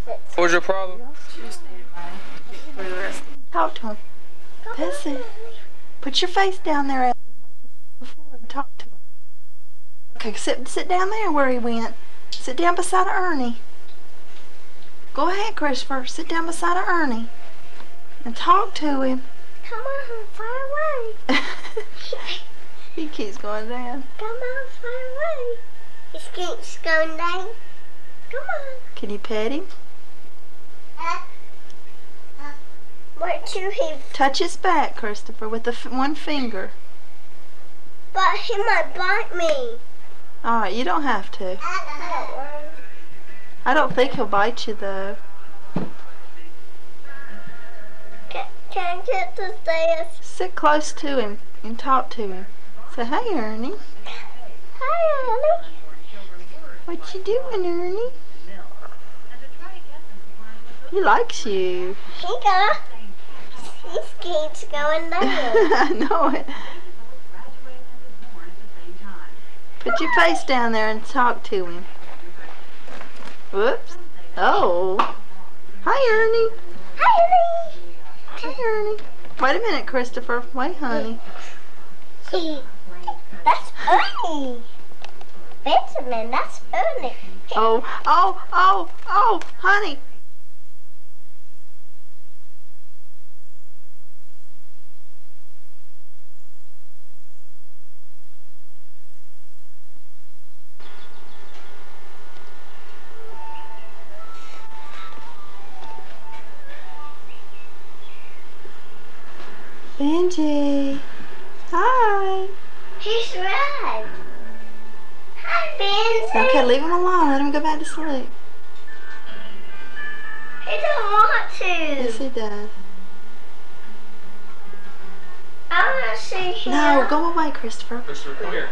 What was your problem? Talk to him. That's it. Put your face down there before and talk to him. Okay, sit down there where he went. Sit down beside Ernie. Go ahead, Christopher. Sit down beside Ernie and talk to him. Come on, far away. He keeps going down. Come on, far away. He keeps going down. Come on. Can you pet him? What you he? Touch his back, Christopher, with the one finger. But he might bite me. All right, you don't have to. I don't think he'll bite you though. Can I get the stairs? Sit close to him and talk to him. Say, hey, Ernie. Hi, Ernie. What you doing, Ernie? He likes you. He keeps going down. I know it. Put your face down there and talk to him. Whoops. Oh. Hi, Ernie. Hi, Ernie. Hi, Ernie. Wait a minute, Christopher. Wait, honey. That's Ernie. Benjamin, that's Ernie. Oh, honey. Benji. Hi. He's red. Hi, Benji. Okay, leave him alone. Let him go back to sleep. He don't want to. Yes, he does. I want to see him. No, go away, Christopher. Christopher, come here.